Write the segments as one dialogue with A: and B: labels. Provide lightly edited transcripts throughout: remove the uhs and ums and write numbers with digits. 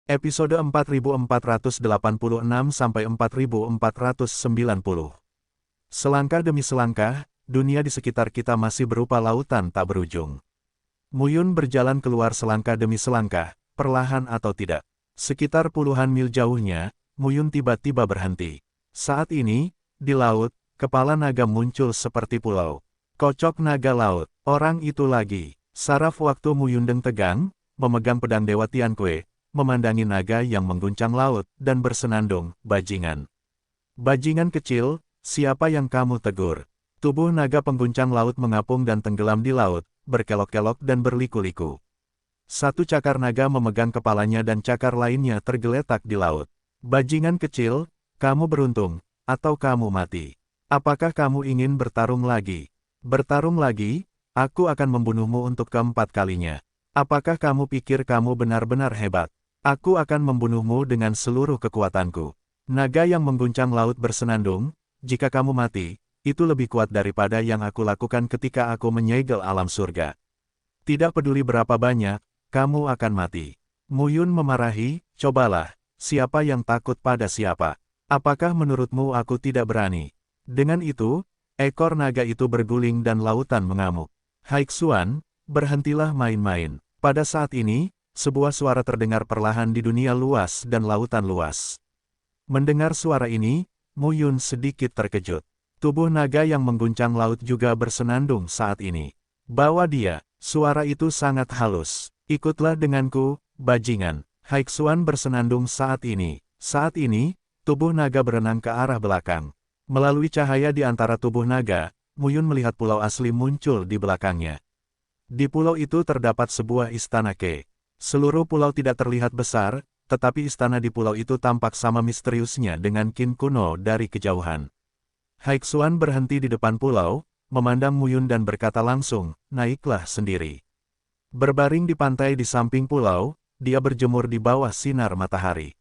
A: Episode 4486-4490. Selangkah demi selangkah, dunia di sekitar kita masih berupa lautan tak berujung. Muyun berjalan keluar selangkah demi selangkah, perlahan atau tidak. Sekitar puluhan mil jauhnya, Muyun tiba-tiba berhenti. Saat ini, di laut, kepala naga muncul seperti pulau. Kocok naga laut, orang itu lagi. Saraf waktu Muyun Deng tegang, memegang pedang Dewa Tiankue, memandangi naga yang mengguncang laut, dan bersenandung, bajingan. Bajingan kecil, siapa yang kamu tegur? Tubuh naga pengguncang laut mengapung dan tenggelam di laut, berkelok-kelok dan berliku-liku. Satu cakar naga memegang kepalanya dan cakar lainnya tergeletak di laut. Bajingan kecil, kamu beruntung, atau kamu mati. Apakah kamu ingin bertarung lagi? Bertarung lagi? Aku akan membunuhmu untuk keempat kalinya. Apakah kamu pikir kamu benar-benar hebat? Aku akan membunuhmu dengan seluruh kekuatanku. Naga yang mengguncang laut bersenandung, jika kamu mati, itu lebih kuat daripada yang aku lakukan ketika aku menyegel alam surga. Tidak peduli berapa banyak, kamu akan mati. Muyun memarahi, cobalah, siapa yang takut pada siapa? Apakah menurutmu aku tidak berani? Dengan itu, ekor naga itu berguling dan lautan mengamuk. Haixuan, berhentilah main-main. Pada saat ini, sebuah suara terdengar perlahan di dunia luas dan lautan luas. Mendengar suara ini, Muyun sedikit terkejut. Tubuh naga yang mengguncang laut juga bersenandung saat ini. Bawa dia, suara itu sangat halus. Ikutlah denganku, bajingan. Haixuan bersenandung saat ini. Saat ini, tubuh naga berenang ke arah belakang. Melalui cahaya di antara tubuh naga, Muyun melihat pulau asli muncul di belakangnya. Di pulau itu terdapat sebuah istana Ke. Seluruh pulau tidak terlihat besar, tetapi istana di pulau itu tampak sama misteriusnya dengan Qin kuno dari kejauhan. Haixuan berhenti di depan pulau, memandang Muyun dan berkata langsung, naiklah sendiri. Berbaring di pantai di samping pulau, dia berjemur di bawah sinar matahari.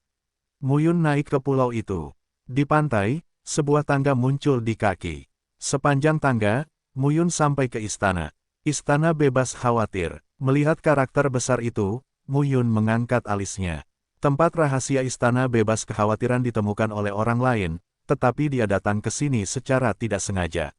A: Muyun naik ke pulau itu. Di pantai, sebuah tangga muncul di kaki. Sepanjang tangga, Muyun sampai ke istana. Istana bebas khawatir. Melihat karakter besar itu, Muyun mengangkat alisnya. Tempat rahasia istana bebas kekhawatiran ditemukan oleh orang lain, tetapi dia datang ke sini secara tidak sengaja.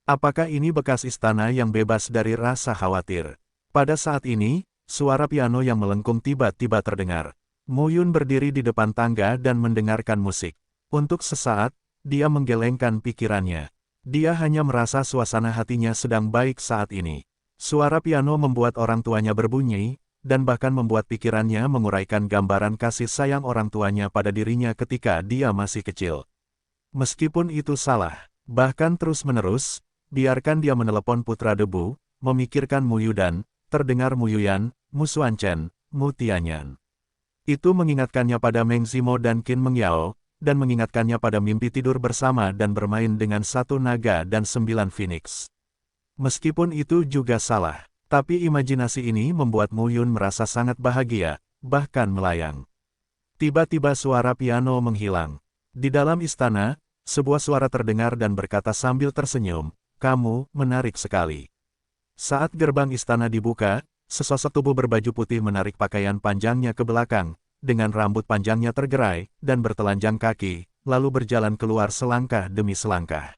A: Apakah ini bekas istana yang bebas dari rasa khawatir? Pada saat ini, suara piano yang melengkung tiba-tiba terdengar. Muyun berdiri di depan tangga dan mendengarkan musik. Untuk sesaat, dia menggelengkan pikirannya. Dia hanya merasa suasana hatinya sedang baik saat ini. Suara piano membuat orang tuanya berbunyi, dan bahkan membuat pikirannya menguraikan gambaran kasih sayang orang tuanya pada dirinya ketika dia masih kecil. Meskipun itu salah, bahkan terus-menerus, biarkan dia menelepon putra debu, memikirkan Muyudan, terdengar Muyuyan, Musuancen, Mutianyan. Itu mengingatkannya pada Meng Zimo dan Qin Mengyao, dan mengingatkannya pada mimpi tidur bersama dan bermain dengan satu naga dan 9 phoenix. Meskipun itu juga salah, tapi imajinasi ini membuat Muyun merasa sangat bahagia, bahkan melayang. Tiba-tiba suara piano menghilang. Di dalam istana, sebuah suara terdengar dan berkata sambil tersenyum, kamu menarik sekali. Saat gerbang istana dibuka, sesosok tubuh berbaju putih menarik pakaian panjangnya ke belakang, dengan rambut panjangnya tergerai, dan bertelanjang kaki, lalu berjalan keluar selangkah demi selangkah.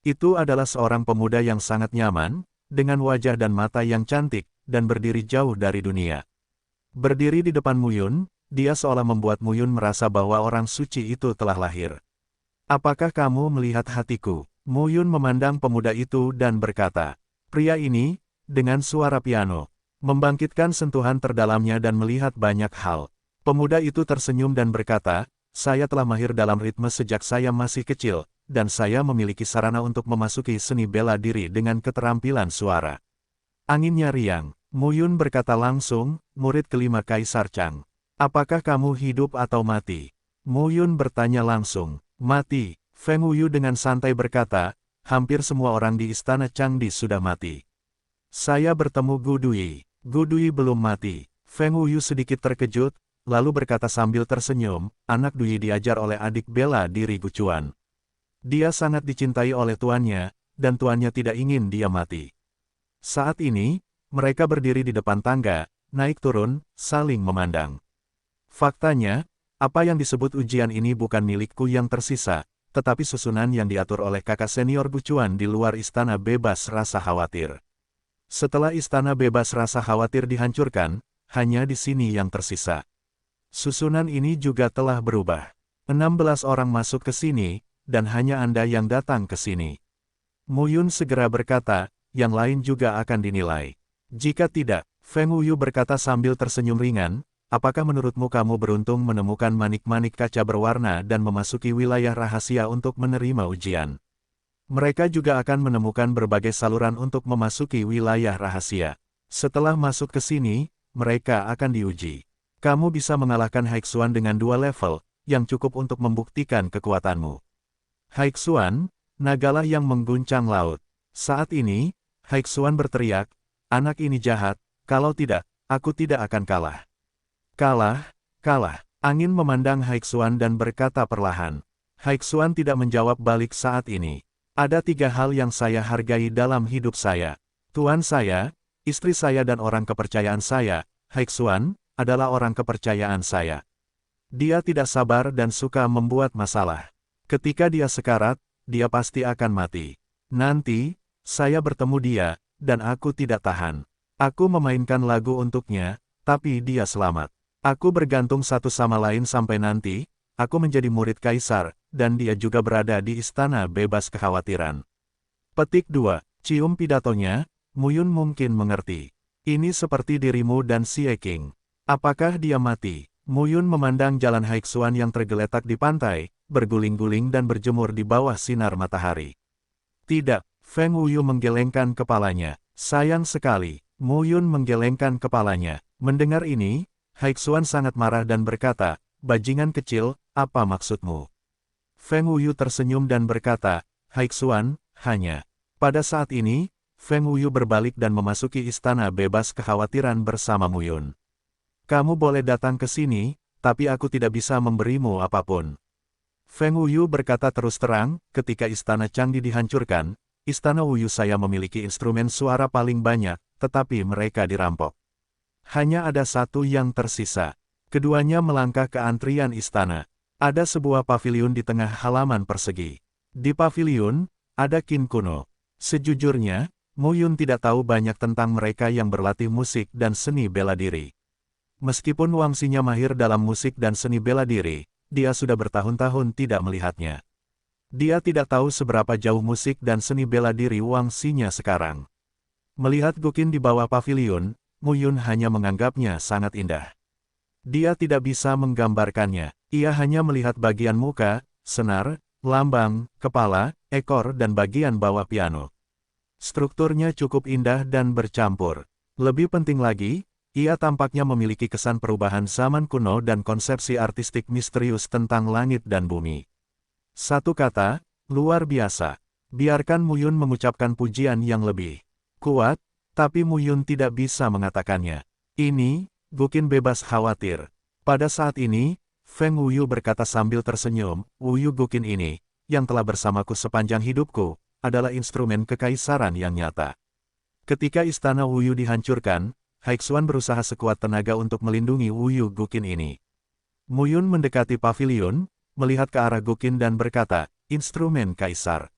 A: Itu adalah seorang pemuda yang sangat nyaman, dengan wajah dan mata yang cantik, dan berdiri jauh dari dunia. Berdiri di depan Muyun, dia seolah membuat Muyun merasa bahwa orang suci itu telah lahir. Apakah kamu melihat hatiku? Muyun memandang pemuda itu dan berkata, pria ini, dengan suara piano, membangkitkan sentuhan terdalamnya dan melihat banyak hal. Pemuda itu tersenyum dan berkata, saya telah mahir dalam ritme sejak saya masih kecil, dan saya memiliki sarana untuk memasuki seni bela diri dengan keterampilan suara. Anginnya riang, Muyun berkata langsung, murid kelima Kaisar Chang. Apakah kamu hidup atau mati? Muyun bertanya langsung, mati. Feng Wuyu dengan santai berkata, hampir semua orang di istana Changdi sudah mati. Saya bertemu Gu Dui. Gu Dui belum mati. Feng Wuyu sedikit terkejut, lalu berkata sambil tersenyum, anak Dui diajar oleh adik bela diri Gu Chuan. Dia sangat dicintai oleh tuannya, dan tuannya tidak ingin dia mati. Saat ini, mereka berdiri di depan tangga, naik turun, saling memandang. Faktanya, apa yang disebut ujian ini bukan milikku yang tersisa, tetapi susunan yang diatur oleh kakak senior Gucuan di luar istana bebas rasa khawatir. Setelah istana bebas rasa khawatir dihancurkan, hanya di sini yang tersisa. Susunan ini juga telah berubah. 16 orang masuk ke sini, dan hanya Anda yang datang ke sini. Mu Yun segera berkata, yang lain juga akan dinilai. Jika tidak, Feng Wuyu berkata sambil tersenyum ringan, apakah menurutmu kamu beruntung menemukan manik-manik kaca berwarna dan memasuki wilayah rahasia untuk menerima ujian? Mereka juga akan menemukan berbagai saluran untuk memasuki wilayah rahasia. Setelah masuk ke sini, mereka akan diuji. Kamu bisa mengalahkan Haixuan dengan 2 level, yang cukup untuk membuktikan kekuatanmu. Haixuan, nagalah yang mengguncang laut. Saat ini, Haixuan berteriak, anak ini jahat, kalau tidak, aku tidak akan kalah. Kalah, kalah. Angin memandang Haixuan dan berkata perlahan. Haixuan tidak menjawab balik saat ini. Ada 3 hal yang saya hargai dalam hidup saya. Tuan saya, istri saya dan orang kepercayaan saya, Haixuan, adalah orang kepercayaan saya. Dia tidak sabar dan suka membuat masalah. Ketika dia sekarat, dia pasti akan mati. Nanti, saya bertemu dia, dan aku tidak tahan. Aku memainkan lagu untuknya, tapi dia selamat. Aku bergantung satu sama lain sampai nanti, aku menjadi murid kaisar, dan dia juga berada di istana bebas kekhawatiran. Petik 2. Cium pidatonya, Mu Yun mungkin mengerti. Ini seperti dirimu dan Xie Qing. Apakah dia mati? Mu Yun memandang jalan Haixuan yang tergeletak di pantai, berguling-guling dan berjemur di bawah sinar matahari. Tidak, Feng Wuyu menggelengkan kepalanya. Sayang sekali, Mu Yun menggelengkan kepalanya. Mendengar ini, Haixuan sangat marah dan berkata, bajingan kecil, apa maksudmu? Feng Wuyu tersenyum dan berkata, Haixuan, hanya. Pada saat ini, Feng Wuyu berbalik dan memasuki istana bebas kekhawatiran bersama Mu Yun. Kamu boleh datang ke sini, tapi aku tidak bisa memberimu apapun. Feng Wuyu berkata terus terang, ketika istana Changdi dihancurkan, istana Wuyu saya memiliki instrumen suara paling banyak, tetapi mereka dirampok. Hanya ada satu yang tersisa. Keduanya melangkah ke antrian istana. Ada sebuah paviliun di tengah halaman persegi. Di paviliun, ada Qin kuno. Sejujurnya, Mu Yun tidak tahu banyak tentang mereka yang berlatih musik dan seni bela diri. Meskipun wangsinya mahir dalam musik dan seni bela diri, dia sudah bertahun-tahun tidak melihatnya. Dia tidak tahu seberapa jauh musik dan seni bela diri wangsinya sekarang. Melihat Guqin di bawah paviliun, Mu Yun hanya menganggapnya sangat indah. Dia tidak bisa menggambarkannya, ia hanya melihat bagian muka, senar, lambang, kepala, ekor dan bagian bawah piano. Strukturnya cukup indah dan bercampur. Lebih penting lagi, ia tampaknya memiliki kesan perubahan zaman kuno dan konsepsi artistik misterius tentang langit dan bumi. Satu kata, luar biasa. Biarkan Mu Yun mengucapkan pujian yang lebih kuat, tapi Mu Yun tidak bisa mengatakannya. Ini, Guqin bebas khawatir. Pada saat ini, Feng Wuyu berkata sambil tersenyum, Wuyu Guqin ini, yang telah bersamaku sepanjang hidupku, adalah instrumen kekaisaran yang nyata. Ketika istana Wuyu dihancurkan, Haixuan berusaha sekuat tenaga untuk melindungi Wuyu Guqin ini. Mu Yun mendekati paviliun, melihat ke arah Guqin dan berkata, instrumen kaisar.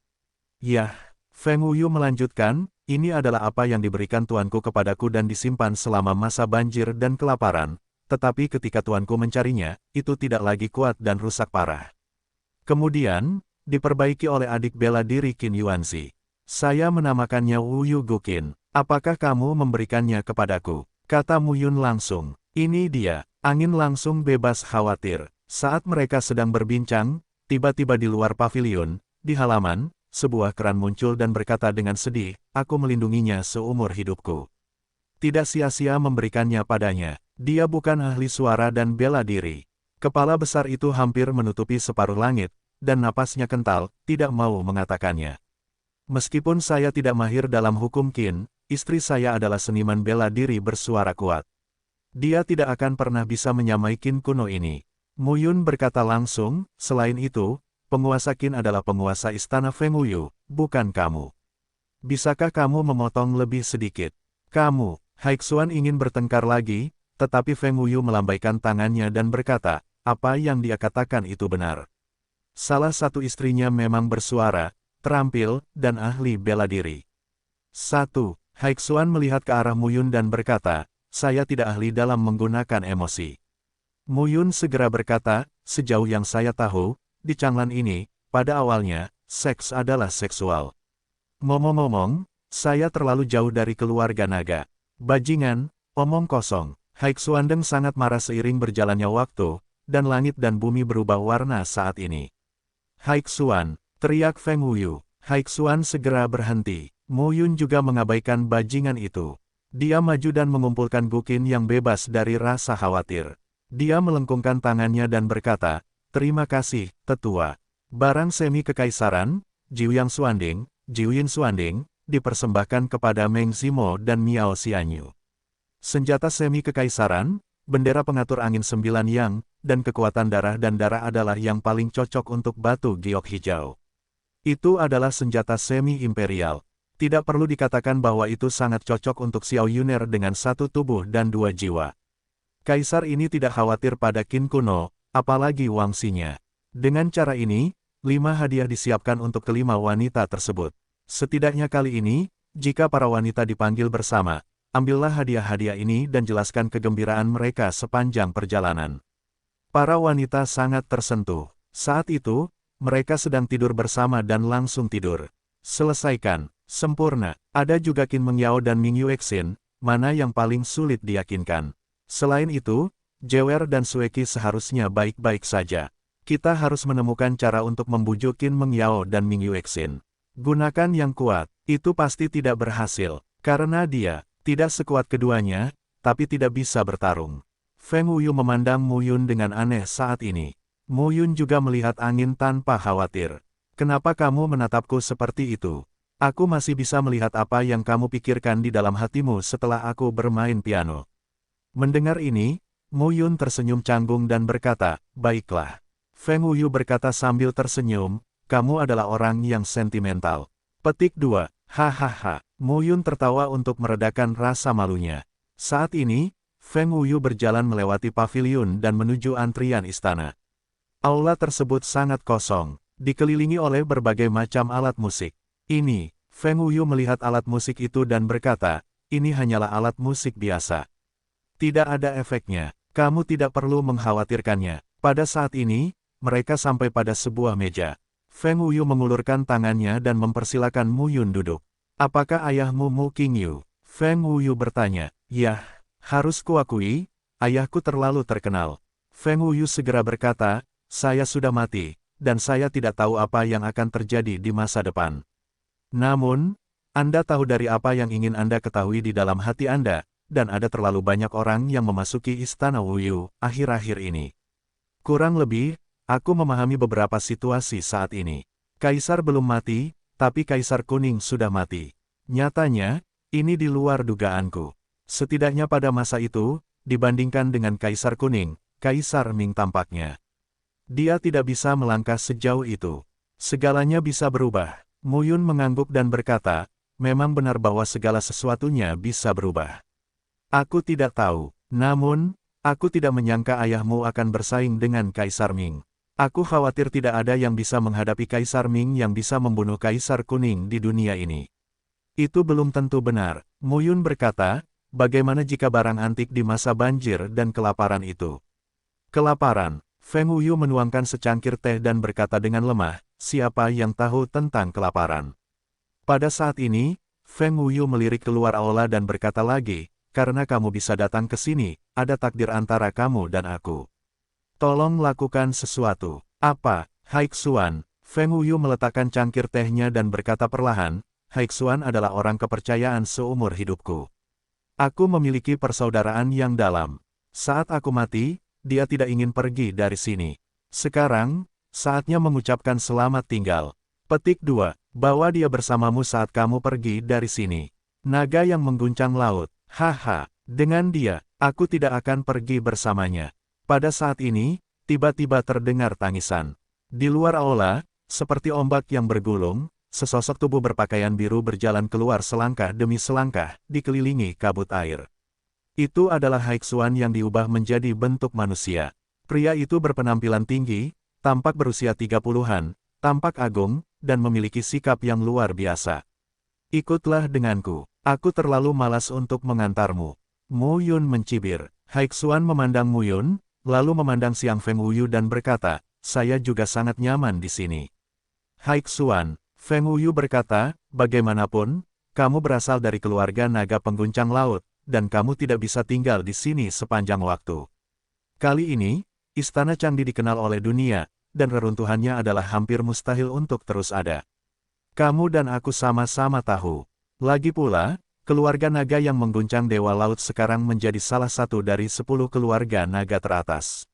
A: Yah, Feng Wuyu melanjutkan, ini adalah apa yang diberikan tuanku kepadaku dan disimpan selama masa banjir dan kelaparan, tetapi ketika tuanku mencarinya, itu tidak lagi kuat dan rusak parah. Kemudian, diperbaiki oleh adik bela diri Qin Yuanzi. Saya menamakannya Wuyu Guqin. Apakah kamu memberikannya kepadaku? Kata Mu Yun langsung. Ini dia. Angin langsung bebas khawatir. Saat mereka sedang berbincang, tiba-tiba di luar paviliun, di halaman, sebuah keran muncul dan berkata dengan sedih, aku melindunginya seumur hidupku. Tidak sia-sia memberikannya padanya. Dia bukan ahli suara dan bela diri. Kepala besar itu hampir menutupi separuh langit, dan napasnya kental, tidak mau mengatakannya. Meskipun saya tidak mahir dalam hukum Qin, istri saya adalah seniman bela diri bersuara kuat. Dia tidak akan pernah bisa menyamai Qin kuno ini. Mu Yun berkata langsung, selain itu, penguasa Qin adalah penguasa istana Feng Wuyu, bukan kamu. Bisakah kamu memotong lebih sedikit? Kamu, Haixuan ingin bertengkar lagi, tetapi Feng Wuyu melambaikan tangannya dan berkata, apa yang dia katakan itu benar. Salah satu istrinya memang bersuara, terampil, dan ahli bela diri. 1. Haixuan melihat ke arah Muyun dan berkata, saya tidak ahli dalam menggunakan emosi. Muyun segera berkata, sejauh yang saya tahu, di Changlan ini, pada awalnya, seks adalah seksual. Ngomong-ngomong, saya terlalu jauh dari keluarga naga. Bajingan, omong kosong. Haixuandeng sangat marah seiring berjalannya waktu, dan langit dan bumi berubah warna saat ini. Haixuan, teriak Feng Wuyu. Haixuan segera berhenti. Muyun juga mengabaikan bajingan itu. Dia maju dan mengumpulkan Guqin yang bebas dari rasa khawatir. Dia melengkungkan tangannya dan berkata, terima kasih, tetua. Barang semi kekaisaran, Jiuyang Xuanding, Jiuyin Xuanding, dipersembahkan kepada Meng Zimo dan Miao Xianyu. Senjata semi kekaisaran, bendera pengatur angin 9 yang, dan kekuatan darah dan darah adalah yang paling cocok untuk batu giok hijau. Itu adalah senjata semi imperial. Tidak perlu dikatakan bahwa itu sangat cocok untuk Xiao Yuner dengan satu tubuh dan 2 jiwa. Kaisar ini tidak khawatir pada Qin kuno, apalagi wangsinya. Dengan cara ini, 5 hadiah disiapkan untuk kelima wanita tersebut. Setidaknya kali ini, jika para wanita dipanggil bersama, ambillah hadiah-hadiah ini dan jelaskan kegembiraan mereka sepanjang perjalanan. Para wanita sangat tersentuh. Saat itu, mereka sedang tidur bersama dan langsung tidur. Selesaikan, sempurna. Ada juga Qin Mengyao dan Ming Yuexin, mana yang paling sulit diyakinkan. Selain itu, Jewer dan Sueki seharusnya baik-baik saja. Kita harus menemukan cara untuk membujuk Qin Mengyao dan Ming Yuexin. Gunakan yang kuat, itu pasti tidak berhasil, karena dia tidak sekuat keduanya, tapi tidak bisa bertarung. Feng Wuyu memandang Muyun dengan aneh saat ini. Muyun juga melihat angin tanpa khawatir. Kenapa kamu menatapku seperti itu? Aku masih bisa melihat apa yang kamu pikirkan di dalam hatimu setelah aku bermain piano. Mendengar ini, Muyun tersenyum canggung dan berkata, baiklah. Feng Wuyu berkata sambil tersenyum, kamu adalah orang yang sentimental. Petik 2. Hahaha. Muyun tertawa untuk meredakan rasa malunya. Saat ini, Feng Wuyu berjalan melewati paviliun dan menuju antrian istana. Aula tersebut sangat kosong, dikelilingi oleh berbagai macam alat musik. Ini, Feng Wuyu melihat alat musik itu dan berkata, ini hanyalah alat musik biasa. Tidak ada efeknya, kamu tidak perlu mengkhawatirkannya. Pada saat ini, mereka sampai pada sebuah meja. Feng Wuyu mengulurkan tangannya dan mempersilakan Muyun duduk. Apakah ayahmu Mu Qingyu? Feng Wuyu bertanya. Yah, harus kuakui, ayahku terlalu terkenal. Feng Wuyu segera berkata, saya sudah mati, dan saya tidak tahu apa yang akan terjadi di masa depan. Namun, Anda tahu dari apa yang ingin Anda ketahui di dalam hati Anda, dan ada terlalu banyak orang yang memasuki istana Wuyu akhir-akhir ini. Kurang lebih, aku memahami beberapa situasi saat ini. Kaisar belum mati, tapi Kaisar Kuning sudah mati. Nyatanya, ini di luar dugaanku. Setidaknya pada masa itu, dibandingkan dengan Kaisar Kuning, Kaisar Ming tampaknya. Dia tidak bisa melangkah sejauh itu. Segalanya bisa berubah. Muyun mengangguk dan berkata, memang benar bahwa segala sesuatunya bisa berubah. Aku tidak tahu, namun, aku tidak menyangka ayahmu akan bersaing dengan Kaisar Ming. Aku khawatir tidak ada yang bisa menghadapi Kaisar Ming yang bisa membunuh Kaisar Kuning di dunia ini. Itu belum tentu benar, Muyun berkata, bagaimana jika barang antik di masa banjir dan kelaparan itu? Kelaparan, Feng Wuyu menuangkan secangkir teh dan berkata dengan lemah, siapa yang tahu tentang kelaparan? Pada saat ini, Feng Wuyu melirik keluar aula dan berkata lagi, karena kamu bisa datang ke sini, ada takdir antara kamu dan aku. Tolong lakukan sesuatu. Apa? Haixuan. Feng Wuyu meletakkan cangkir tehnya dan berkata perlahan, Haixuan adalah orang kepercayaan seumur hidupku. Aku memiliki persaudaraan yang dalam. Saat aku mati, dia tidak ingin pergi dari sini. Sekarang, saatnya mengucapkan selamat tinggal. Petik 2. Bawa dia bersamamu saat kamu pergi dari sini. Naga yang mengguncang laut. Haha, dengan dia, aku tidak akan pergi bersamanya. Pada saat ini, tiba-tiba terdengar tangisan. Di luar aula, seperti ombak yang bergulung, sesosok tubuh berpakaian biru berjalan keluar selangkah demi selangkah, dikelilingi kabut air. Itu adalah Haixuan yang diubah menjadi bentuk manusia. Pria itu berpenampilan tinggi, tampak berusia 30-an, tampak agung, dan memiliki sikap yang luar biasa. Ikutlah denganku. Aku terlalu malas untuk mengantarmu. Mu Yun mencibir. Haixuan memandang Mu Yun, lalu memandang Xiang Feng Wuyu dan berkata, saya juga sangat nyaman di sini. Haixuan, Feng Wuyu berkata, bagaimanapun, kamu berasal dari keluarga naga pengguncang laut, dan kamu tidak bisa tinggal di sini sepanjang waktu. Kali ini, Istana Changdi dikenal oleh dunia, dan reruntuhannya adalah hampir mustahil untuk terus ada. Kamu dan aku sama-sama tahu. Lagi pula, keluarga naga yang mengguncang Dewa Laut sekarang menjadi salah satu dari 10 keluarga naga teratas.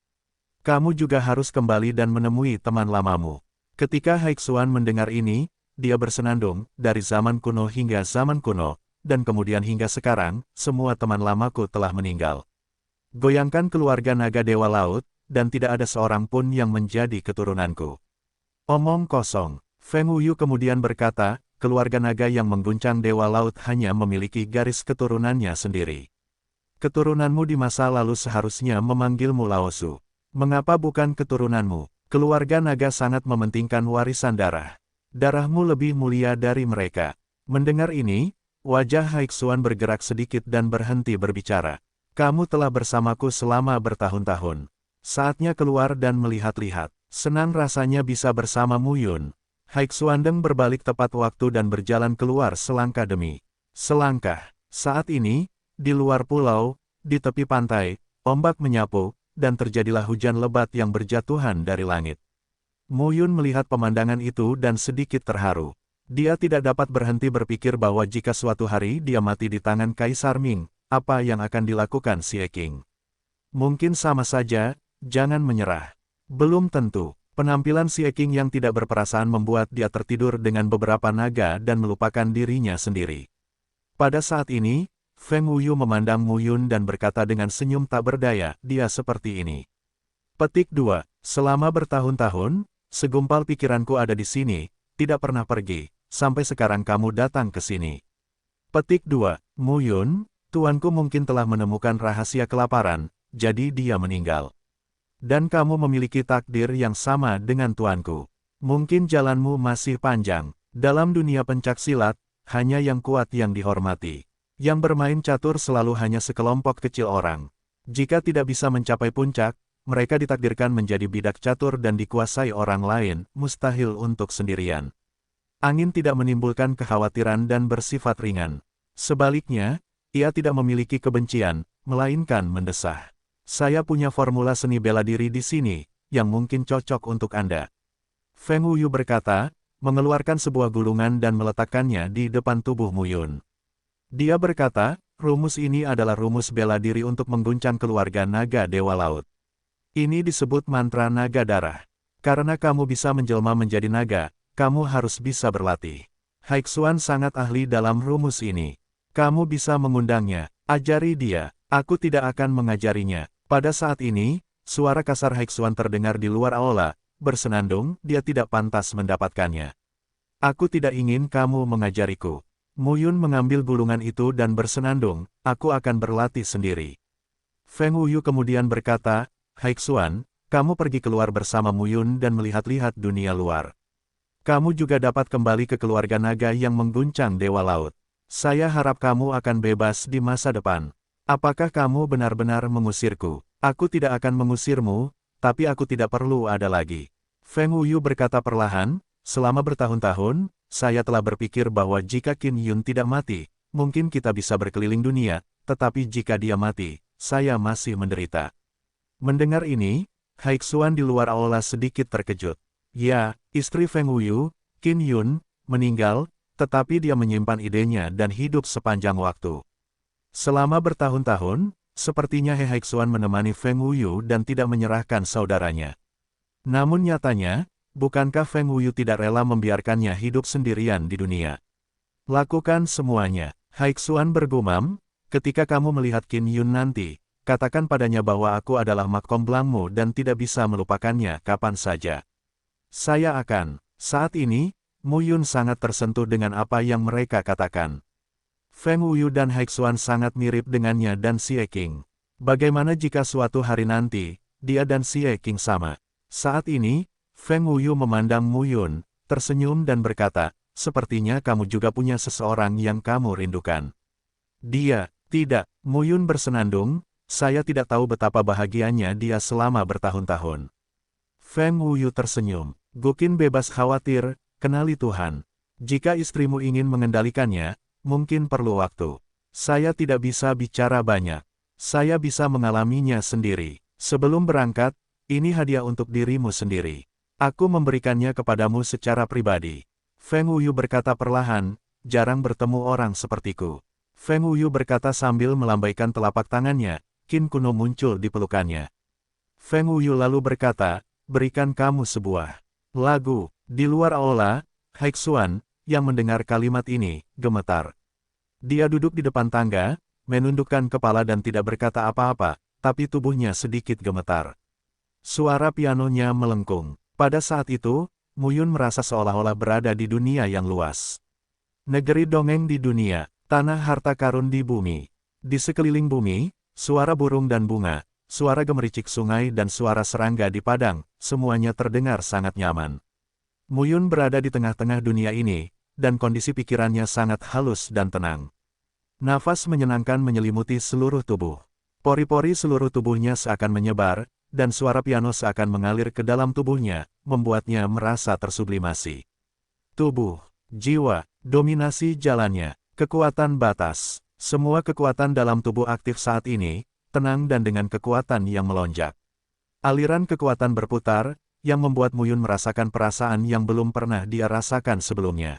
A: Kamu juga harus kembali dan menemui teman lamamu. Ketika Haixuan mendengar ini, dia bersenandung, dari zaman kuno hingga zaman kuno, dan kemudian hingga sekarang, semua teman lamaku telah meninggal. Goyangkan keluarga naga Dewa Laut, dan tidak ada seorang pun yang menjadi keturunanku. Omong kosong. Feng Wuyu kemudian berkata, keluarga naga yang mengguncang Dewa Laut hanya memiliki garis keturunannya sendiri. Keturunanmu di masa lalu seharusnya memanggilmu Laosu. Mengapa bukan keturunanmu? Keluarga naga sangat mementingkan warisan darah. Darahmu lebih mulia dari mereka. Mendengar ini, wajah Haixuan bergerak sedikit dan berhenti berbicara. Kamu telah bersamaku selama bertahun-tahun. Saatnya keluar dan melihat-lihat. Senang rasanya bisa bersama Mu Yun. Haixuan Deng berbalik tepat waktu dan berjalan keluar selangkah demi selangkah. Saat ini, di luar pulau, di tepi pantai, ombak menyapu, dan terjadilah hujan lebat yang berjatuhan dari langit. Mu Yun melihat pemandangan itu dan sedikit terharu. Dia tidak dapat berhenti berpikir bahwa jika suatu hari dia mati di tangan Kaisar Ming, apa yang akan dilakukan Xie Qing? Mungkin sama saja, jangan menyerah. Belum tentu. Penampilan Xie Qing yang tidak berperasaan membuat dia tertidur dengan beberapa naga dan melupakan dirinya sendiri. Pada saat ini, Feng Wuyu memandang Mu Yun dan berkata dengan senyum tak berdaya, dia seperti ini. Petik 2. Selama bertahun-tahun, segumpal pikiranku ada di sini, tidak pernah pergi, sampai sekarang kamu datang ke sini. Petik 2. Mu Yun, tuanku mungkin telah menemukan rahasia kelaparan, jadi dia meninggal. Dan kamu memiliki takdir yang sama dengan tuanku. Mungkin jalanmu masih panjang. Dalam dunia pencaksilat, hanya yang kuat yang dihormati. Yang bermain catur selalu hanya sekelompok kecil orang. Jika tidak bisa mencapai puncak, mereka ditakdirkan menjadi bidak catur dan dikuasai orang lain, mustahil untuk sendirian. Angin tidak menimbulkan kekhawatiran dan bersifat ringan. Sebaliknya, ia tidak memiliki kebencian, melainkan mendesah. Saya punya formula seni bela diri di sini, yang mungkin cocok untuk Anda. Feng Wuyu berkata, mengeluarkan sebuah gulungan dan meletakkannya di depan tubuh Mu Yun. Dia berkata, rumus ini adalah rumus bela diri untuk mengguncang keluarga naga Dewa Laut. Ini disebut mantra naga darah. Karena kamu bisa menjelma menjadi naga, kamu harus bisa berlatih. Haixuan sangat ahli dalam rumus ini. Kamu bisa mengundangnya, ajari dia, aku tidak akan mengajarinya. Pada saat ini, suara kasar Haixuan terdengar di luar aula, bersenandung, dia tidak pantas mendapatkannya. Aku tidak ingin kamu mengajariku. Mu Yun mengambil gulungan itu dan bersenandung, aku akan berlatih sendiri. Feng Wuyu kemudian berkata, Haixuan, kamu pergi keluar bersama Mu Yun dan melihat-lihat dunia luar. Kamu juga dapat kembali ke keluarga naga yang mengguncang Dewa Laut. Saya harap kamu akan bebas di masa depan. Apakah kamu benar-benar mengusirku? Aku tidak akan mengusirmu, tapi aku tidak perlu ada lagi. Feng Wuyu berkata perlahan, selama bertahun-tahun, saya telah berpikir bahwa jika Qin Yun tidak mati, mungkin kita bisa berkeliling dunia, tetapi jika dia mati, saya masih menderita. Mendengar ini, Haixuan di luar aula sedikit terkejut. Ya, istri Feng Wuyu, Qin Yun, meninggal, tetapi dia menyimpan idenya dan hidup sepanjang waktu. Selama bertahun-tahun, sepertinya He Haixuan menemani Feng Wuyu dan tidak menyerahkan saudaranya. Namun nyatanya, bukankah Feng Wuyu tidak rela membiarkannya hidup sendirian di dunia? Lakukan semuanya, Haixuan bergumam, ketika kamu melihat Qin Yun nanti, katakan padanya bahwa aku adalah makom belangmu dan tidak bisa melupakannya kapan saja. Saya akan. Saat ini, Mu Yun sangat tersentuh dengan apa yang mereka katakan. Feng Wuyu dan Haixuan sangat mirip dengannya dan Xie Qing. Bagaimana jika suatu hari nanti, dia dan Xie Qing sama? Saat ini, Feng Wuyu memandang Mu Yun, tersenyum dan berkata, sepertinya kamu juga punya seseorang yang kamu rindukan. Dia, tidak, Mu Yun bersenandung, saya tidak tahu betapa bahagianya dia selama bertahun-tahun. Feng Wuyu tersenyum, Guqin bebas khawatir, kenali Tuhan. Jika istrimu ingin mengendalikannya, mungkin perlu waktu. Saya tidak bisa bicara banyak. Saya bisa mengalaminya sendiri. Sebelum berangkat, ini hadiah untuk dirimu sendiri. Aku memberikannya kepadamu secara pribadi. Feng Wuyu berkata perlahan, jarang bertemu orang sepertiku. Feng Wuyu berkata sambil melambaikan telapak tangannya, Qin kuno muncul di pelukannya. Feng Wuyu lalu berkata, berikan kamu sebuah lagu. Di luar aula, Haixuan, yang mendengar kalimat ini, gemetar. Dia duduk di depan tangga, menundukkan kepala dan tidak berkata apa-apa, tapi tubuhnya sedikit gemetar. Suara pianonya melengkung. Pada saat itu, Mu Yun merasa seolah-olah berada di dunia yang luas. Negeri dongeng di dunia, tanah harta karun di bumi. Di sekeliling bumi, suara burung dan bunga, suara gemericik sungai dan suara serangga di padang, semuanya terdengar sangat nyaman. Mu Yun berada di tengah-tengah dunia ini, dan kondisi pikirannya sangat halus dan tenang. Nafas menyenangkan menyelimuti seluruh tubuh. Pori-pori seluruh tubuhnya seakan menyebar, dan suara piano seakan mengalir ke dalam tubuhnya, membuatnya merasa tersublimasi. Tubuh, jiwa, dominasi jalannya, kekuatan batas. Semua kekuatan dalam tubuh aktif saat ini, tenang dan dengan kekuatan yang melonjak. Aliran kekuatan berputar, yang membuat Mu Yun merasakan perasaan yang belum pernah dia rasakan sebelumnya.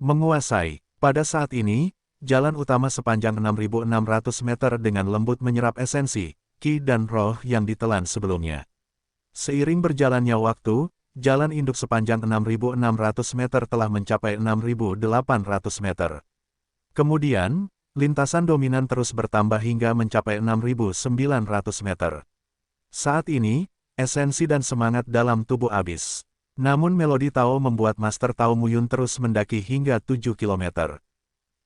A: Menguasai. Pada saat ini, jalan utama sepanjang 6.600 meter dengan lembut menyerap esensi, ki dan roh yang ditelan sebelumnya. Seiring berjalannya waktu, jalan induk sepanjang 6.600 meter telah mencapai 6.800 meter. Kemudian, lintasan dominan terus bertambah hingga mencapai 6.900 meter. Saat ini, esensi dan semangat dalam tubuh habis. Namun melodi Tao membuat Master Tao Mu Yun terus mendaki hingga 7 km.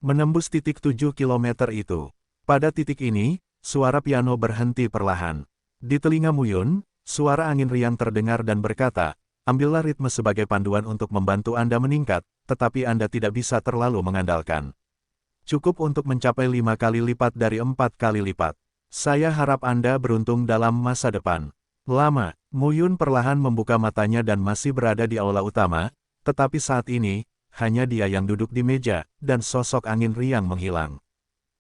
A: Menembus titik 7 km itu. Pada titik ini, suara piano berhenti perlahan. Di telinga Mu Yun, suara angin riang terdengar dan berkata, ambillah ritme sebagai panduan untuk membantu Anda meningkat, tetapi Anda tidak bisa terlalu mengandalkan. Cukup untuk mencapai 5 kali lipat dari 4 kali lipat. Saya harap Anda beruntung dalam masa depan. Lama, Mu Yun perlahan membuka matanya dan masih berada di aula utama, tetapi saat ini, hanya dia yang duduk di meja, dan sosok angin riang menghilang.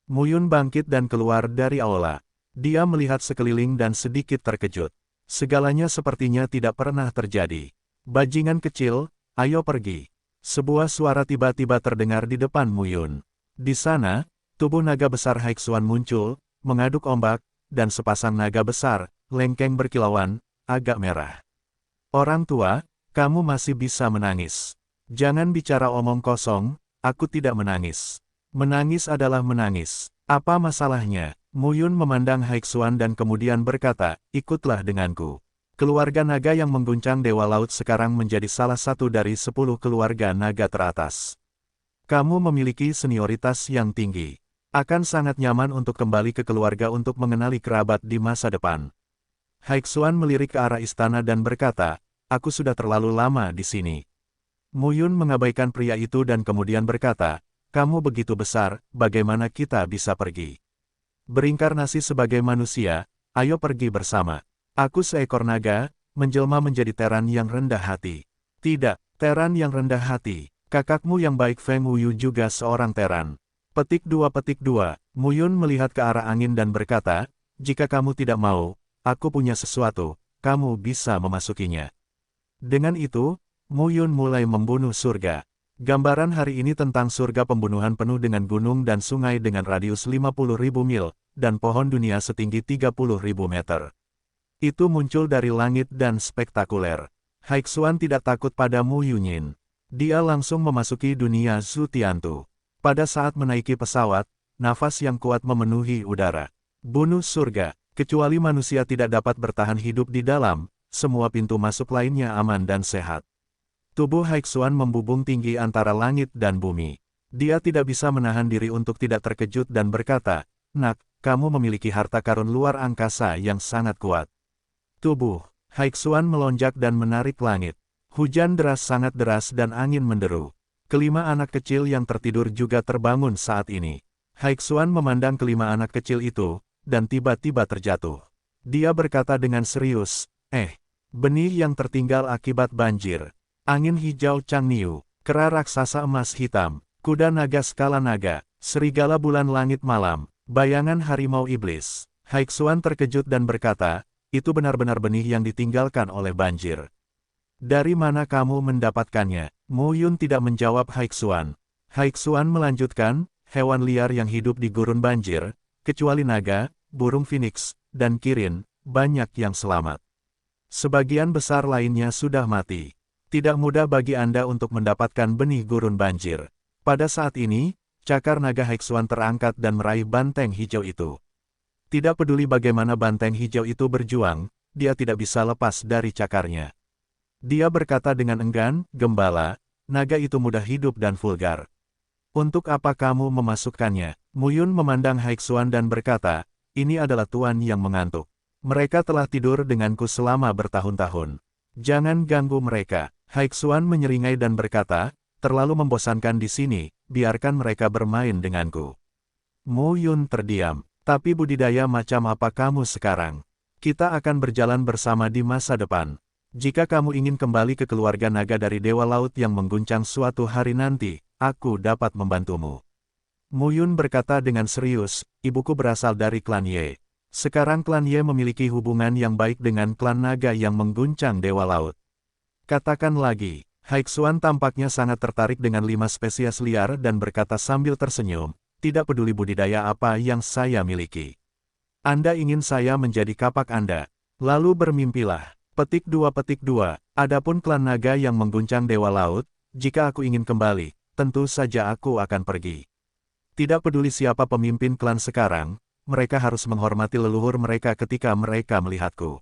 A: Mu Yun bangkit dan keluar dari aula. Dia melihat sekeliling dan sedikit terkejut. Segalanya sepertinya tidak pernah terjadi. Bajingan kecil, ayo pergi. Sebuah suara tiba-tiba terdengar di depan Mu Yun. Di sana, tubuh naga besar Haixuan muncul, mengaduk ombak, dan sepasang naga besar, lengkeng berkilauan, agak merah. Orang tua, kamu masih bisa menangis. Jangan bicara omong kosong, aku tidak menangis. Menangis adalah menangis. Apa masalahnya? Mu Yun memandang Haixuan dan kemudian berkata, ikutlah denganku. Keluarga naga yang mengguncang Dewa Laut sekarang menjadi salah satu dari 10 keluarga naga teratas. Kamu memiliki senioritas yang tinggi. Akan sangat nyaman untuk kembali ke keluarga untuk mengenali kerabat di masa depan. Haixuan melirik ke arah istana dan berkata, aku sudah terlalu lama di sini. Mu Yun mengabaikan pria itu dan kemudian berkata, kamu begitu besar, bagaimana kita bisa pergi? Berinkarnasi sebagai manusia, ayo pergi bersama. Aku seekor naga, menjelma menjadi teran yang rendah hati. Tidak, teran yang rendah hati. Kakakmu yang baik Feng Wuyu juga seorang teran. Petik 2. Mu Yun melihat ke arah angin dan berkata, jika kamu tidak mau, aku punya sesuatu, kamu bisa memasukinya. Dengan itu, Mu Yun mulai membunuh surga. Gambaran hari ini tentang surga pembunuhan penuh dengan gunung dan sungai dengan radius 50.000 mil, dan pohon dunia setinggi 30.000 meter. Itu muncul dari langit dan spektakuler. Haixuan tidak takut pada Mu Yunyin. Dia langsung memasuki dunia Zhu Tiantu. Pada saat menaiki pesawat, nafas yang kuat memenuhi udara. Bunuh surga, kecuali manusia tidak dapat bertahan hidup di dalam, semua pintu masuk lainnya aman dan sehat. Tubuh Haixuan membubung tinggi antara langit dan bumi. Dia tidak bisa menahan diri untuk tidak terkejut dan berkata, "Nak, kamu memiliki harta karun luar angkasa yang sangat kuat." Tubuh Haixuan melonjak dan menarik langit. Hujan deras sangat deras dan angin menderu. Kelima anak kecil yang tertidur juga terbangun saat ini. Haixuan memandang kelima anak kecil itu, dan tiba-tiba terjatuh. Dia berkata dengan serius, benih yang tertinggal akibat banjir. Angin hijau Changniu, kera raksasa emas hitam, kuda naga skala naga, serigala bulan langit malam, bayangan harimau iblis. Haixuan terkejut dan berkata, "Itu benar-benar benih yang ditinggalkan oleh banjir. Dari mana kamu mendapatkannya?" Mo Yun tidak menjawab Haixuan. Haixuan melanjutkan, "Hewan liar yang hidup di gurun banjir, kecuali naga, burung phoenix, dan kirin, banyak yang selamat. Sebagian besar lainnya sudah mati. Tidak mudah bagi Anda untuk mendapatkan benih gurun banjir." Pada saat ini, cakar naga Haixuan terangkat dan meraih banteng hijau itu. Tidak peduli bagaimana banteng hijau itu berjuang, dia tidak bisa lepas dari cakarnya. Dia berkata dengan enggan, "Gembala, naga itu mudah hidup dan vulgar. Untuk apa kamu memasukkannya?" Mo Yun memandang Haixuan dan berkata, "Ini adalah tuan yang mengantuk. Mereka telah tidur denganku selama bertahun-tahun. Jangan ganggu mereka." Haixuan menyeringai dan berkata, "Terlalu membosankan di sini, biarkan mereka bermain denganku." Mo Yun terdiam. "Tapi budidaya macam apa kamu sekarang? Kita akan berjalan bersama di masa depan. Jika kamu ingin kembali ke keluarga naga dari Dewa Laut yang mengguncang suatu hari nanti, aku dapat membantumu." Mo Yun berkata dengan serius, "Ibuku berasal dari klan Ye. Sekarang klan Ye memiliki hubungan yang baik dengan klan naga yang mengguncang Dewa Laut." Katakan lagi. Haixuan tampaknya sangat tertarik dengan 5 spesies liar dan berkata sambil tersenyum, "Tidak peduli budidaya apa yang saya miliki. Anda ingin saya menjadi kapak Anda. Lalu bermimpilah." Petik 2. Adapun klan naga yang mengguncang Dewa Laut, jika aku ingin kembali, tentu saja aku akan pergi. Tidak peduli siapa pemimpin klan sekarang, mereka harus menghormati leluhur mereka ketika mereka melihatku.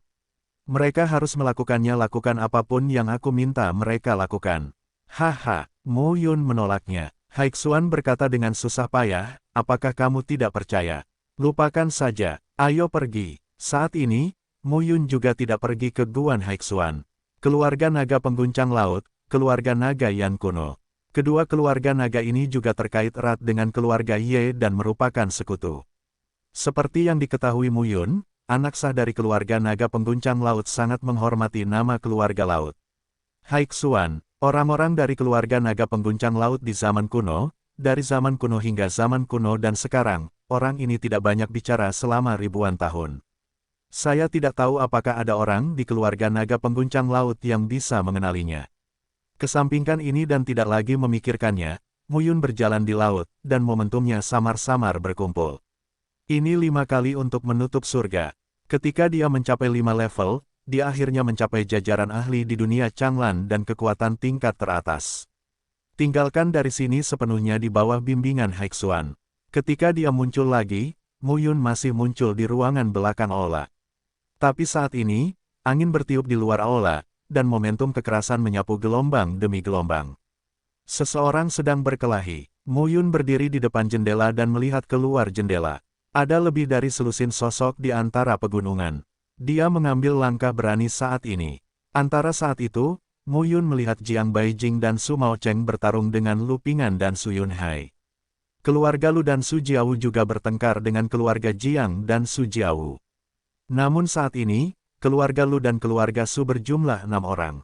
A: Mereka harus melakukannya, lakukan apapun yang aku minta mereka lakukan. Haha, Mo Yun menolaknya. Haixuan berkata dengan susah payah, "Apakah kamu tidak percaya? Lupakan saja, ayo pergi." Saat ini, Mo Yun juga tidak pergi ke Guan Haixuan. Keluarga naga pengguncang laut, keluarga naga Yan kuno. Kedua keluarga naga ini juga terkait erat dengan keluarga Ye dan merupakan sekutu. Seperti yang diketahui Mo Yun, anak sah dari keluarga naga pengguncang laut sangat menghormati nama keluarga laut. Haixuan, orang-orang dari keluarga naga pengguncang laut di zaman kuno, dari zaman kuno hingga zaman kuno dan sekarang, orang ini tidak banyak bicara selama ribuan tahun. Saya tidak tahu apakah ada orang di keluarga naga pengguncang laut yang bisa mengenalinya. Kesampingkan ini dan tidak lagi memikirkannya, Mo Yun berjalan di laut, dan momentumnya samar-samar berkumpul. Ini 5 kali untuk menutup surga. Ketika dia mencapai 5 level, dia akhirnya mencapai jajaran ahli di dunia Changlan dan kekuatan tingkat teratas. Tinggalkan dari sini sepenuhnya di bawah bimbingan Haixuan. Ketika dia muncul lagi, Mo Yun masih muncul di ruangan belakang aula. Tapi saat ini, angin bertiup di luar aula, dan momentum kekerasan menyapu gelombang demi gelombang. Seseorang sedang berkelahi. Mo Yun berdiri di depan jendela dan melihat keluar jendela. Ada lebih dari selusin sosok di antara pegunungan. Dia mengambil langkah berani saat ini. Antara saat itu, Mo Yun melihat Jiang Baijing dan Su Mao Cheng bertarung dengan Lu Pingan dan Su Yunhai. Keluarga Lu dan Su Jiao juga bertengkar dengan keluarga Jiang dan Su Jiao. Namun saat ini, keluarga Lu dan keluarga Su berjumlah 6 orang.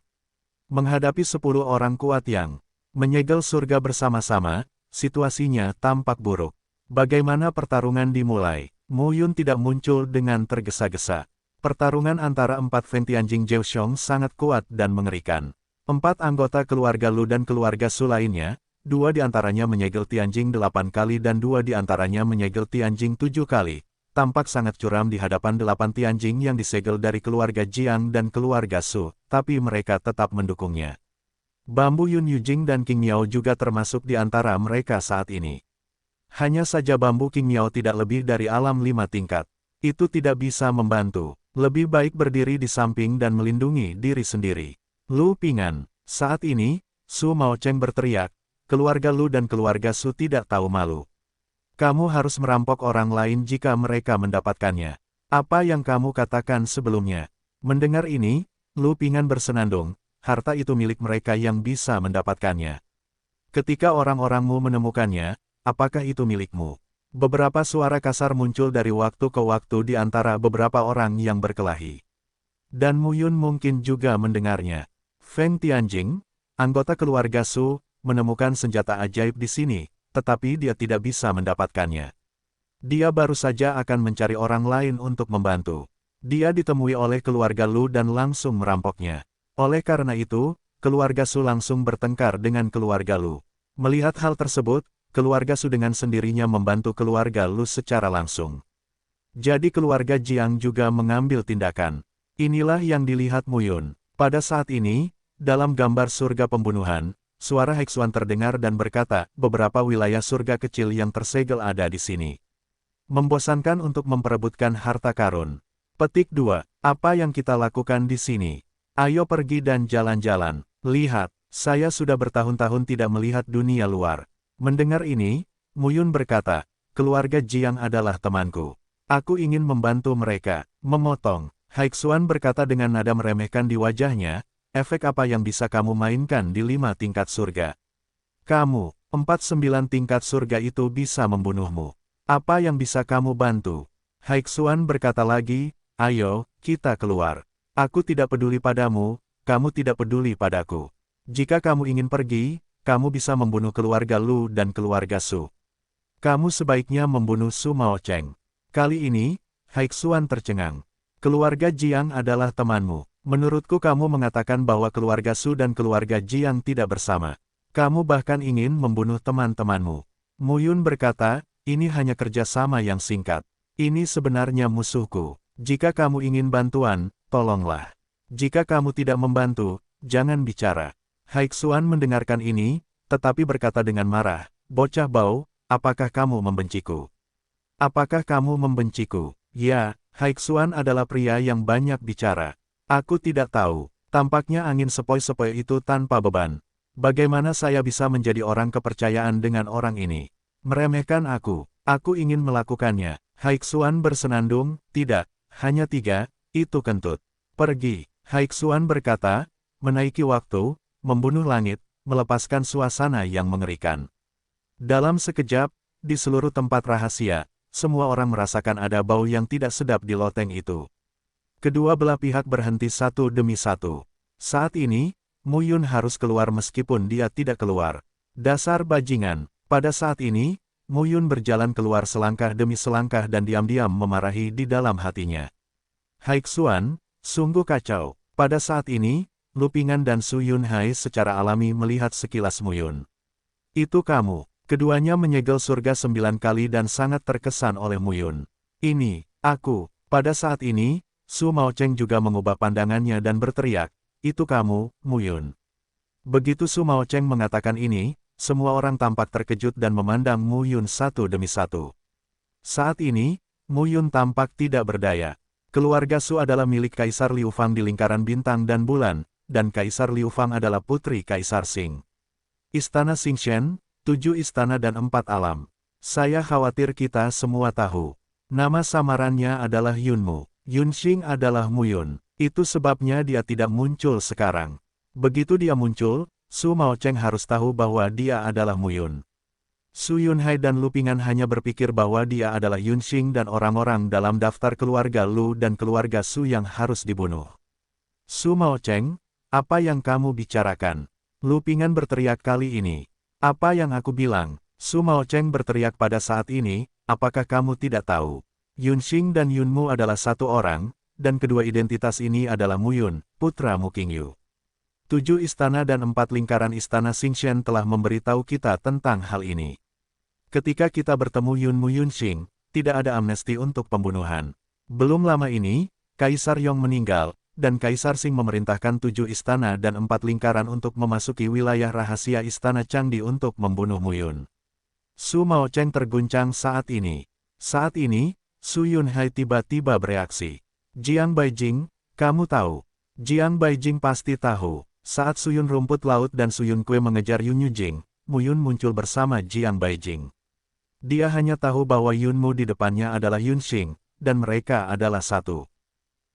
A: Menghadapi 10 orang kuat yang menyegel surga bersama-sama, situasinya tampak buruk. Bagaimana pertarungan dimulai? Mo Yun tidak muncul dengan tergesa-gesa. Pertarungan antara 4 Fen Tianjing Zheshong sangat kuat dan mengerikan. 4 anggota keluarga Lu dan keluarga Su lainnya, 2 di antaranya menyegel Tianjing 8 kali dan 2 di antaranya menyegel Tianjing 7 kali. Tampak sangat curam di hadapan 8 Tianjing yang disegel dari keluarga Jiang dan keluarga Su, tapi mereka tetap mendukungnya. Bambu Yun Yujing dan King Miao juga termasuk di antara mereka saat ini. Hanya saja Bambu King Miao tidak lebih dari alam 5 tingkat. Itu tidak bisa membantu. Lebih baik berdiri di samping dan melindungi diri sendiri. Lu Pingan. Saat ini, Su Mao Cheng berteriak, keluarga Lu dan keluarga Su tidak tahu malu. Kamu harus merampok orang lain jika mereka mendapatkannya. Apa yang kamu katakan sebelumnya? Mendengar ini, Lu Pingan bersenandung, harta itu milik mereka yang bisa mendapatkannya. Ketika orang-orangmu menemukannya, apakah itu milikmu? Beberapa suara kasar muncul dari waktu ke waktu di antara beberapa orang yang berkelahi. Dan Mu Yun mungkin juga mendengarnya. Feng Tianjing, anggota keluarga Su, menemukan senjata ajaib di sini, tetapi dia tidak bisa mendapatkannya. Dia baru saja akan mencari orang lain untuk membantu. Dia ditemui oleh keluarga Lu dan langsung merampoknya. Oleh karena itu, keluarga Su langsung bertengkar dengan keluarga Lu. Melihat hal tersebut, keluarga Su dengan sendirinya membantu keluarga Lu secara langsung. Jadi keluarga Jiang juga mengambil tindakan. Inilah yang dilihat Mu Yun. Pada saat ini, dalam gambar surga pembunuhan, suara Hexuan terdengar dan berkata, beberapa wilayah surga kecil yang tersegel ada di sini. Membosankan untuk memperebutkan harta karun. Petik 2. Apa yang kita lakukan di sini? Ayo pergi dan jalan-jalan. Lihat, saya sudah bertahun-tahun tidak melihat dunia luar. Mendengar ini, Mu Yun berkata, keluarga Jiang adalah temanku. Aku ingin membantu mereka. Memotong. Hexuan berkata dengan nada meremehkan di wajahnya, efek apa yang bisa kamu mainkan di 5 tingkat surga? Kamu, 49 tingkat surga itu bisa membunuhmu. Apa yang bisa kamu bantu? Hexuan berkata lagi, ayo, kita keluar. Aku tidak peduli padamu, kamu tidak peduli padaku. Jika kamu ingin pergi, kamu bisa membunuh keluarga Lu dan keluarga Su. Kamu sebaiknya membunuh Su Maocheng. Kali ini, Hexuan tercengang. Keluarga Jiang adalah temanmu. Menurutku kamu mengatakan bahwa keluarga Su dan keluarga Jiang tidak bersama. Kamu bahkan ingin membunuh teman-temanmu. Mu Yun berkata, ini hanya kerjasama yang singkat. Ini sebenarnya musuhku. Jika kamu ingin bantuan, tolonglah. Jika kamu tidak membantu, jangan bicara. Hexuan mendengarkan ini, tetapi berkata dengan marah, bocah bau, apakah kamu membenciku? Apakah kamu membenciku? Ya, Hexuan adalah pria yang banyak bicara. Aku tidak tahu. Tampaknya angin sepoi-sepoi itu tanpa beban. Bagaimana saya bisa menjadi orang kepercayaan dengan orang ini? Meremehkan aku. Aku ingin melakukannya. Hexuan bersenandung, tidak. Hanya 3, itu kentut. Pergi. Hexuan berkata, menaiki waktu, membunuh langit, melepaskan suasana yang mengerikan. Dalam sekejap, di seluruh tempat rahasia, semua orang merasakan ada bau yang tidak sedap di loteng itu. Kedua belah pihak berhenti satu demi satu. Saat ini, Mu Yun harus keluar meskipun dia tidak keluar. Dasar bajingan. Pada saat ini, Mu Yun berjalan keluar selangkah demi selangkah dan diam-diam memarahi di dalam hatinya. Hexuan, sungguh kacau. Pada saat ini, Lu Pingan dan Su Yunhai secara alami melihat sekilas Mu Yun. Itu kamu. Keduanya menyegel surga 9 kali dan sangat terkesan oleh Mu Yun. Ini, aku. Pada saat ini, Su Maocheng juga mengubah pandangannya dan berteriak, itu kamu, Mu Yun. Begitu Su Maocheng mengatakan ini, semua orang tampak terkejut dan memandang Mu Yun satu demi satu. Saat ini, Mu Yun tampak tidak berdaya. Keluarga Su adalah milik Kaisar Liu Fang di lingkaran bintang dan bulan, dan Kaisar Liu Fang adalah putri Kaisar Xing. Istana Xingshen, 7 istana dan 4 alam. Saya khawatir kita semua tahu. Nama samarannya adalah Yunmu. Yunxing adalah Mu Yun. Itu sebabnya dia tidak muncul sekarang. Begitu dia muncul, Su Maocheng harus tahu bahwa dia adalah Mu Yun. Su Yunhai dan Lu Pingan hanya berpikir bahwa dia adalah Yunxing dan orang-orang dalam daftar keluarga Lu dan keluarga Su yang harus dibunuh. Su Maocheng, apa yang kamu bicarakan? Lu Pingan berteriak kali ini. Apa yang aku bilang? Su Maocheng berteriak pada saat ini, apakah kamu tidak tahu? Yunxing dan Yunmu adalah satu orang, dan kedua identitas ini adalah Mu Yun, putra Mu Qingyu. 7 istana dan 4 lingkaran istana Xingshen telah memberitahu kita tentang hal ini. Ketika kita bertemu Yunmu Yunxing, tidak ada amnesti untuk pembunuhan. Belum lama ini, Kaisar Yong meninggal, dan Kaisar Xing memerintahkan 7 istana dan 4 lingkaran untuk memasuki wilayah rahasia istana Changdi untuk membunuh Mu Yun. Su Maocheng terguncang saat ini. Saat ini, Su Yunhai tiba-tiba bereaksi. Jiang Baijing, kamu tahu. Jiang Baijing pasti tahu. Saat Su Yun rumput laut dan Su Yun Kue mengejar Yun Yujing, Muyun muncul bersama Jiang Baijing. Dia hanya tahu bahwa Yunmu di depannya adalah Yunxing, dan mereka adalah satu.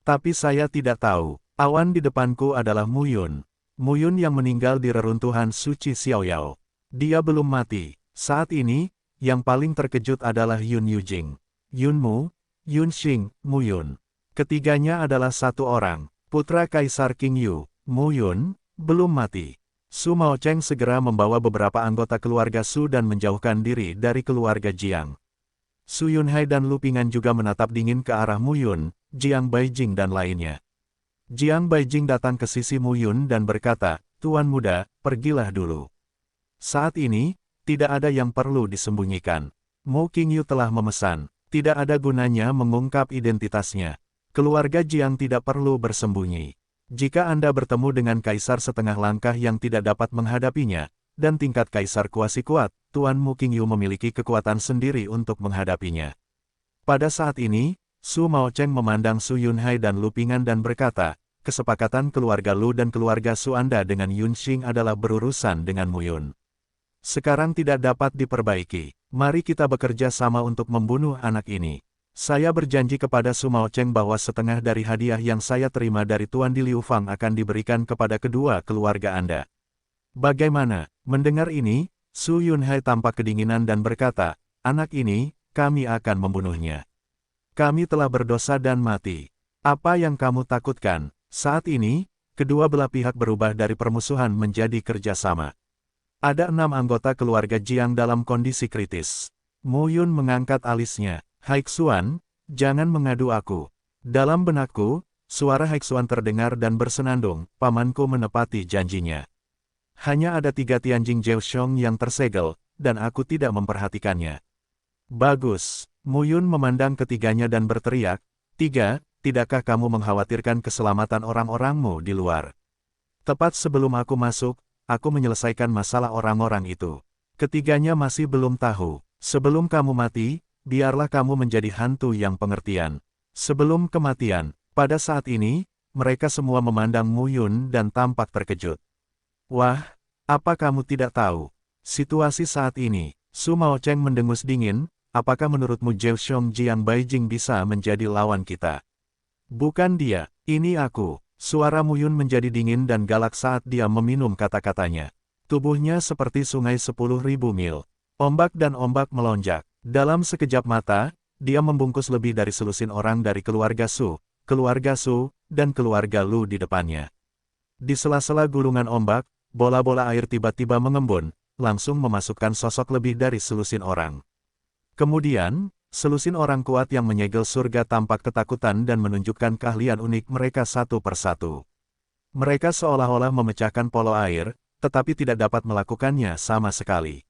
A: Tapi saya tidak tahu, awan di depanku adalah Muyun. Muyun yang meninggal di reruntuhan suci Xiaoyao. Dia belum mati. Saat ini, yang paling terkejut adalah Yun Yujing. Yunmu, Yunxing, Muyun. Ketiganya adalah satu orang, putra Kaisar King Yu. Muyun, belum mati. Su Maocheng segera membawa beberapa anggota keluarga Su dan menjauhkan diri dari keluarga Jiang. Su Yunhai dan Lu Pingan juga menatap dingin ke arah Muyun, Jiang Baijing dan lainnya. Jiang Baijing datang ke sisi Muyun dan berkata, "Tuan muda, pergilah dulu. Saat ini, tidak ada yang perlu disembunyikan. Mo Qingyu telah memesan, tidak ada gunanya mengungkap identitasnya. Keluarga Jiang tidak perlu bersembunyi. Jika Anda bertemu dengan kaisar setengah langkah yang tidak dapat menghadapinya, dan tingkat kaisar kuasi kuat, Tuan Mo Qingyu memiliki kekuatan sendiri untuk menghadapinya." Pada saat ini, Su Maocheng memandang Su Yunhai dan Lu Pingan dan berkata, "Kesepakatan keluarga Lu dan keluarga Su Anda dengan Yunxing adalah berurusan dengan Muyun. Sekarang tidak dapat diperbaiki. Mari kita bekerja sama untuk membunuh anak ini. Saya berjanji kepada Su Maocheng bahwa setengah dari hadiah yang saya terima dari Tuan Di Liu Fang akan diberikan kepada kedua keluarga Anda." Bagaimana? Mendengar ini, Su Yunhai tampak kedinginan dan berkata, "Anak ini, kami akan membunuhnya. Kami telah berdosa dan mati. Apa yang kamu takutkan?" Saat ini, kedua belah pihak berubah dari permusuhan menjadi kerjasama. Ada 6 anggota keluarga Jiang dalam kondisi kritis. Muyun mengangkat alisnya. "Haixuan, jangan mengadu aku." Dalam benakku, suara Haixuan terdengar dan bersenandung, "Pamanku menepati janjinya. Hanya ada 3 Tianjing Jiaoxiong yang tersegel, dan aku tidak memperhatikannya." "Bagus." Muyun memandang ketiganya dan berteriak, Tidakkah kamu mengkhawatirkan keselamatan orang-orangmu di luar? Tepat sebelum aku masuk, aku menyelesaikan masalah orang-orang itu. Ketiganya masih belum tahu. Sebelum kamu mati, biarlah kamu menjadi hantu yang pengertian." Sebelum kematian, pada saat ini, mereka semua memandang Muyun dan tampak terkejut. "Wah, apa kamu tidak tahu? Situasi saat ini," Su Maocheng mendengus dingin, "apakah menurutmu Jiaoxiong Jiang Baijing bisa menjadi lawan kita?" "Bukan dia, ini aku." Suara Muyun menjadi dingin dan galak saat dia meminum kata-katanya. Tubuhnya seperti sungai 10.000 mil. Ombak dan ombak melonjak. Dalam sekejap mata, dia membungkus lebih dari selusin orang dari keluarga Su, dan keluarga Lu di depannya. Di sela-sela gulungan ombak, bola-bola air tiba-tiba mengembun, langsung memasukkan sosok lebih dari selusin orang. Kemudian, selusin orang kuat yang menyegel surga tampak ketakutan dan menunjukkan keahlian unik mereka satu persatu. Mereka seolah-olah memecahkan polo air, tetapi tidak dapat melakukannya sama sekali.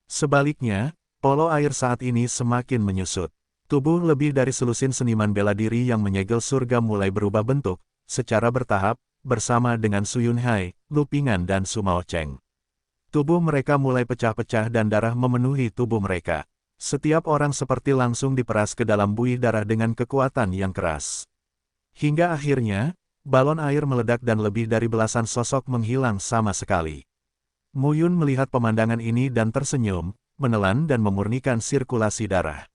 A: Sebaliknya, polo air saat ini semakin menyusut. Tubuh lebih dari selusin seniman bela diri yang menyegel surga mulai berubah bentuk, secara bertahap, bersama dengan Su Yunhai, Lu Pingan dan Su Maocheng. Tubuh mereka mulai pecah-pecah dan darah memenuhi tubuh mereka. Setiap orang seperti langsung diperas ke dalam buih darah dengan kekuatan yang keras. Hingga akhirnya, balon air meledak dan lebih dari belasan sosok menghilang sama sekali. Muyun melihat pemandangan ini dan tersenyum, menelan dan memurnikan sirkulasi darah.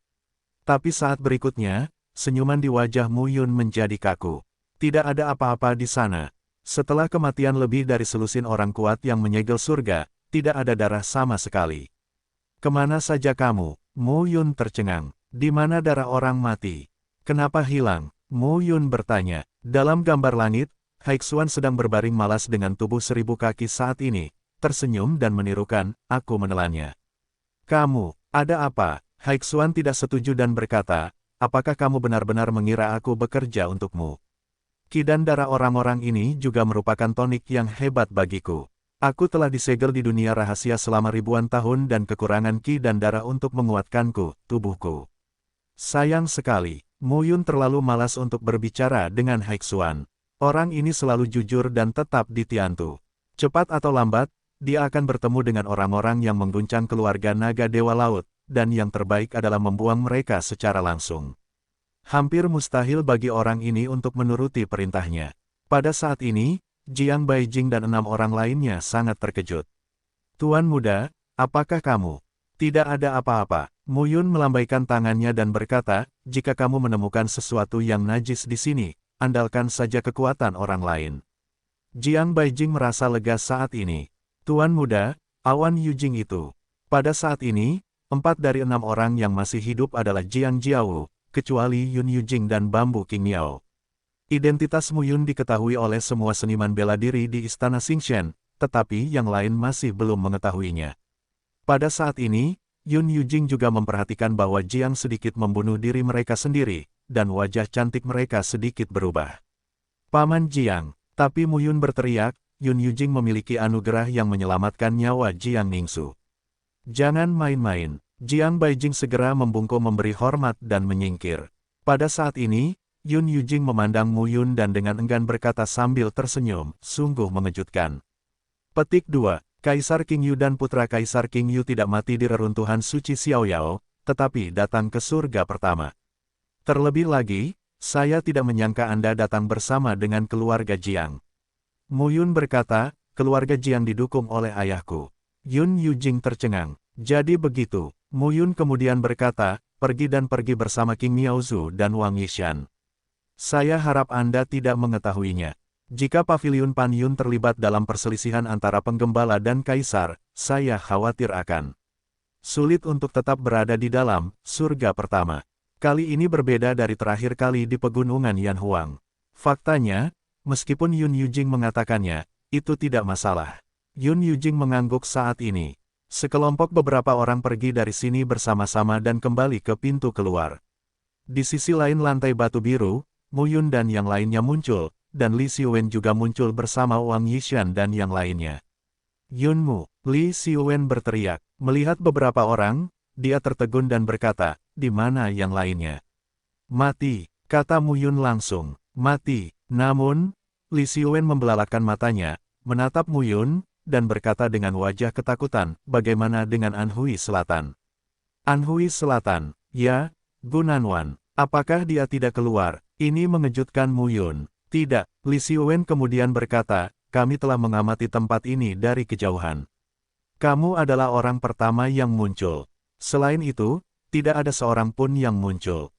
A: Tapi saat berikutnya, senyuman di wajah Muyun menjadi kaku. Tidak ada apa-apa di sana. Setelah kematian lebih dari selusin orang kuat yang menyegel surga, tidak ada darah sama sekali. "Kemana saja kamu?" Muyun tercengang. "Di mana darah orang mati? Kenapa hilang?" Muyun bertanya. Dalam gambar langit, Haixuan sedang berbaring malas dengan tubuh 1000 kaki saat ini, tersenyum dan menirukan, "Aku menelannya." "Kamu, ada apa?" Haixuan tidak setuju dan berkata, "Apakah kamu benar-benar mengira aku bekerja untukmu? Ki dan darah orang-orang ini juga merupakan tonik yang hebat bagiku. Aku telah disegel di dunia rahasia selama ribuan tahun dan kekurangan ki dan darah untuk menguatkanku, tubuhku." Sayang sekali, Muyun terlalu malas untuk berbicara dengan Haixuan. Orang ini selalu jujur dan tetap di Tiantu. Cepat atau lambat, dia akan bertemu dengan orang-orang yang mengguncang keluarga naga Dewa Laut, dan yang terbaik adalah membuang mereka secara langsung. Hampir mustahil bagi orang ini untuk menuruti perintahnya. Pada saat ini, Jiang Baijing dan 6 orang lainnya sangat terkejut. "Tuan muda, Apakah kamu? Tidak ada apa-apa. Mu Yun melambaikan tangannya dan berkata, jika kamu menemukan sesuatu yang najis di sini, andalkan saja kekuatan orang lain. Jiang Baijing merasa lega saat ini. Tuan muda, awan Yujing itu. Pada saat ini, 4 dari 6 orang yang masih hidup adalah Jiang Jiao, kecuali Yun Yujing dan Bambu King Miao. Identitas Mu Yun diketahui oleh semua seniman bela diri di Istana Xingchen, tetapi yang lain masih belum mengetahuinya. Pada saat ini, Yun Yujing juga memperhatikan bahwa Jiang sedikit membunuh diri mereka sendiri, dan wajah cantik mereka sedikit berubah. Paman Jiang, tapi Mu Yun berteriak, Yun Yujing memiliki anugerah yang menyelamatkan nyawa Jiang Ningsu. Jangan main-main. Jiang Baijing segera membungkuk memberi hormat dan menyingkir. Pada saat ini, Yun Yujing memandang Mu Yun dan dengan enggan berkata sambil tersenyum, sungguh mengejutkan. Petik 2. Kaisar King Yu dan putra Kaisar King Yu tidak mati di reruntuhan suci Xiaoyao, tetapi datang ke surga pertama. Terlebih lagi, saya tidak menyangka Anda datang bersama dengan keluarga Jiang. Mu Yun berkata, keluarga Jiang didukung oleh ayahku. Yun Yujing tercengang. Jadi begitu. Mu Yun kemudian berkata, pergi bersama King Miaozu dan Wang Yishan. Saya harap Anda tidak mengetahuinya. Jika Paviliun Pan Yun terlibat dalam perselisihan antara penggembala dan kaisar, saya khawatir akan sulit untuk tetap berada di dalam surga pertama. Kali ini berbeda dari terakhir kali di pegunungan Yanhuang. Faktanya, meskipun Yun Yujing mengatakannya, itu tidak masalah. Yun Yujing mengangguk saat ini. Sekelompok beberapa orang pergi dari sini bersama-sama dan kembali ke pintu keluar. Di sisi lain lantai batu biru, Mu Yun dan yang lainnya muncul, dan Li Xiuwen juga muncul bersama Wang Yishan dan yang lainnya. Yunmu, Li Xiuwen berteriak. Melihat beberapa orang, dia tertegun dan berkata, di mana yang lainnya? Mati, kata Mu Yun langsung. Mati. Namun, Li Xiuwen membelalakkan matanya, menatap Mu Yun, dan berkata dengan wajah ketakutan, bagaimana dengan Anhui Selatan? Anhui Selatan, ya, Gunanwan. Apakah dia tidak keluar? Ini mengejutkan Mu Yun. Tidak, Li Xiuwen kemudian berkata, kami telah mengamati tempat ini dari kejauhan. Kamu adalah orang pertama yang muncul. Selain itu, tidak ada seorang pun yang muncul.